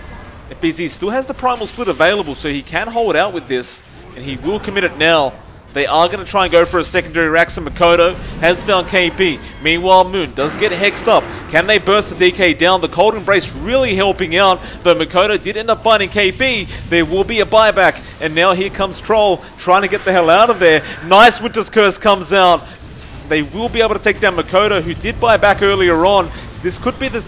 Speaker 1: FBZ still has the Primal Split available, so he can hold out with this, and he will commit it now. They are going to try and go for a secondary Rax, and Makoto has found KP. Meanwhile, Moon does get hexed up. Can they burst the DK down? The Cold Embrace really helping out, though Makoto did end up finding KP. There will be a buyback, and now here comes Troll trying to get the hell out of there. Nice Winter's Curse comes out. They will be able to take down Makoto, who did buy back earlier on. This could be the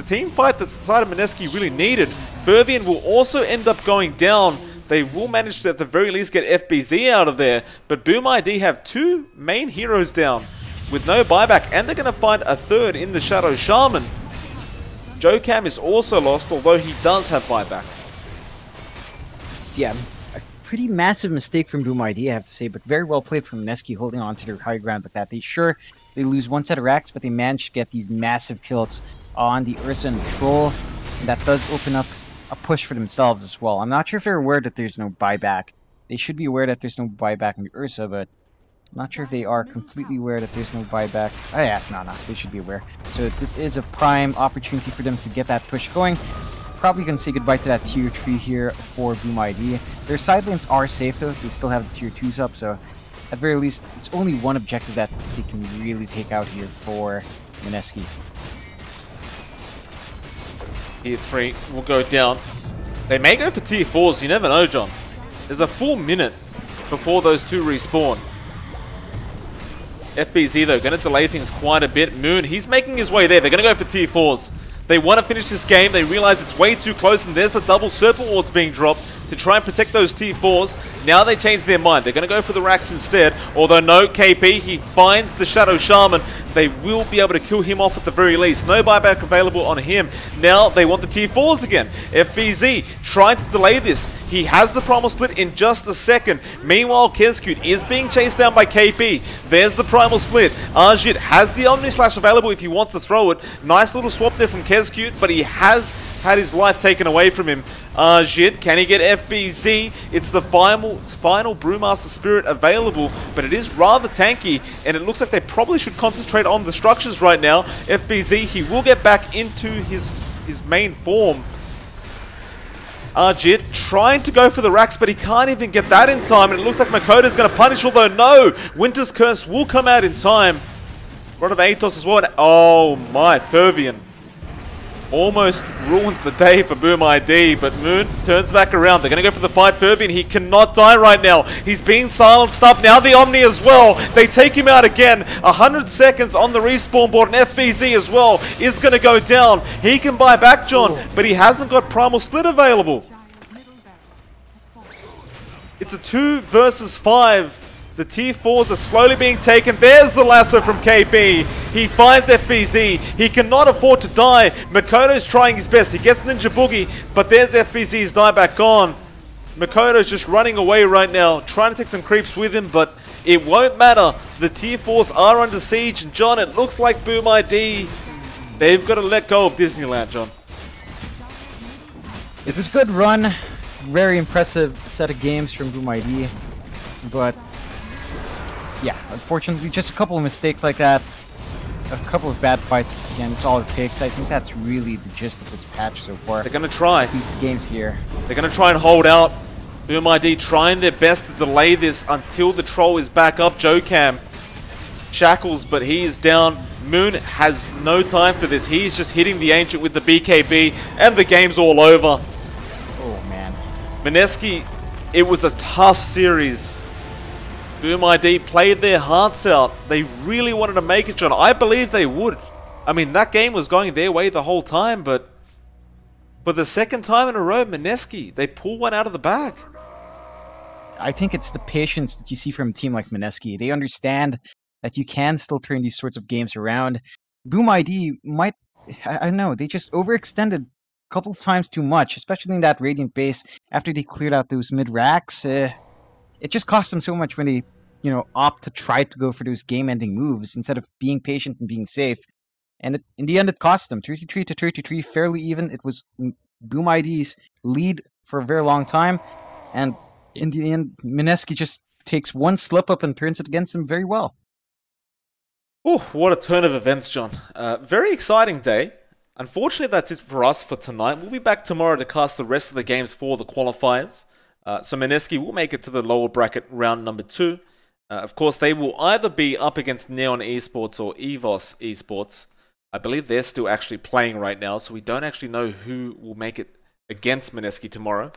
Speaker 1: team fight that the side of Mineski really needed. Fervian will also end up going down. They will manage to, at the very least, get FBZ out of there. But Boom ID have two main heroes down with no buyback, and they're going to find a third in the Shadow Shaman. Jokam is also lost, although he does have buyback.
Speaker 2: Yeah, a pretty massive mistake from Boom ID, I have to say, but very well played from Mineski holding on to their high ground like that. They lose one set of racks, but they manage to get these massive kills on the Ursa and the Troll, and that does open up a push for themselves as well. I'm not sure if they're aware that there's no buyback. They should be aware that there's no buyback in the Ursa, but I'm not sure if they are completely aware that there's no buyback. Oh yeah, no, they should be aware. So this is a prime opportunity for them to get that push going. Probably going to say goodbye to that tier 3 here for Boom ID. Their side lanes are safe though. They still have the tier 2s up, so at very least, it's only one objective that they can really take out here for Mineski.
Speaker 1: Tier 3 will go down. They may go for tier 4s, you never know, John. There's a full minute before those two respawn. FBZ, though, going to delay things quite a bit. Moon, he's making his way there. They're going to go for tier 4s. They want to finish this game. They realize it's way too close, and there's the double Serpent Wards being dropped. to try and protect those T4s. Now they change their mind. They're going to go for the racks instead. Although no, KP, he finds the Shadow Shaman. They will be able to kill him off at the very least. No buyback available on him. Now they want the T4s again. FBZ trying to delay this. He has the Primal Split in just a second. Meanwhile, Kezcute is being chased down by KP. There's the Primal Split. Ajit has the Omni Slash available if he wants to throw it. Nice little swap there from Kezcute, but he has had his life taken away from him. Ajit, can he get FBZ? It's the final Brewmaster Spirit available, but it is rather tanky, and it looks like they probably should concentrate on the structures right now. FBZ, he will get back into his main form. Ajit trying to go for the racks, but he can't even get that in time, and it looks like Makoto's going to punish, although no! Winter's Curse will come out in time. Rod of Atos as well. Oh my, Fervian almost ruins the day for Boom ID, but Moon turns back around. They're going to go for the fight. Fervian, he cannot die right now. He's being silenced up. Now the Omni as well. They take him out again. 100 seconds on the respawn board, and FBZ as well is going to go down. He can buy back, John, but he hasn't got Primal Split available. It's a 2 versus 5. The T4s are slowly being taken. There's the lasso from KP. He finds FBZ. He cannot afford to die. Makoto's trying his best. He gets Ninja Boogie, but there's FBZ's dieback gone. Makoto's just running away right now, trying to take some creeps with him, but it won't matter. The T4s are under siege, and John, it looks like Boom ID, they've got to let go of Disneyland, John.
Speaker 2: It was a good run. Very impressive set of games from Boom ID, but yeah, unfortunately, just a couple of mistakes like that, a couple of bad fights, again, it's all it takes. I think that's really the gist of this patch so far.
Speaker 1: They're going to try.
Speaker 2: These games here.
Speaker 1: They're going to try and hold out. Boom ID trying their best to delay this until the troll is back up. Jokam shackles, but he is down. Moon has no time for this. He's just hitting the Ancient with the BKB, and the game's all over.
Speaker 2: Oh, man.
Speaker 1: Mineski, it was a tough series. Boom ID played their hearts out. They really wanted to make it, John. I believe they would. I mean, that game was going their way the whole time, but for the second time in a row, Mineski, they pull one out of the bag.
Speaker 2: I think it's the patience that you see from a team like Mineski. They understand that you can still turn these sorts of games around. Boom ID might, I don't know, they just overextended a couple of times too much, especially in that Radiant base after they cleared out those mid-racks. It just cost them so much when they, opt to try to go for those game-ending moves instead of being patient and being safe. And in the end, it cost them 33-33, fairly even. It was Boom ID's lead for a very long time, and in the end, Mineski just takes one slip up and turns it against him very well.
Speaker 1: Oh, what a turn of events, John. Very exciting day. Unfortunately, that's it for us for tonight. We'll be back tomorrow to cast the rest of the games for the qualifiers. So Mineski will make it to the lower bracket round number 2. Of course, they will either be up against Neon Esports or EVOS Esports. I believe they're still actually playing right now, so we don't actually know who will make it against Mineski tomorrow.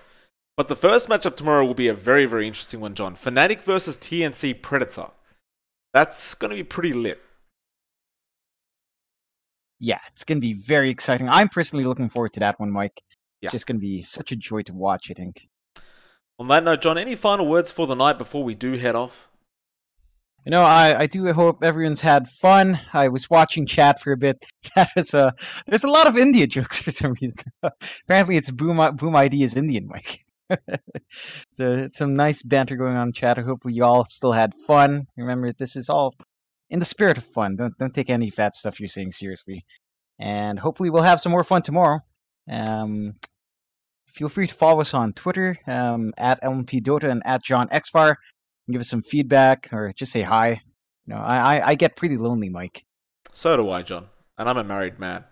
Speaker 1: But the first matchup tomorrow will be a very, very interesting one, John. Fnatic versus TNC Predator. That's going to be pretty lit.
Speaker 2: Yeah, it's going to be very exciting. I'm personally looking forward to that one, Mike. It's just going to be such a joy to watch, I think.
Speaker 1: On that note, John, any final words for the night before we do head off?
Speaker 2: I do hope everyone's had fun. I was watching chat for a bit. There's a lot of India jokes for some reason. Apparently, it's Boom ID is Indian, Mike. So it's some nice banter going on in chat. I hope we all still had fun. Remember, this is all in the spirit of fun. Don't take any of that stuff you're saying seriously. And hopefully, we'll have some more fun tomorrow. Feel free to follow us on Twitter at LMPDota and at johnxfire. Give us some feedback or just say hi. I get pretty lonely, Mike.
Speaker 1: So do I, John. And I'm a married man.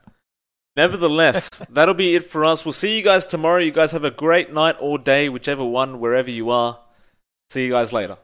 Speaker 1: Nevertheless, that'll be it for us. We'll see you guys tomorrow. You guys have a great night or day, whichever one, wherever you are. See you guys later.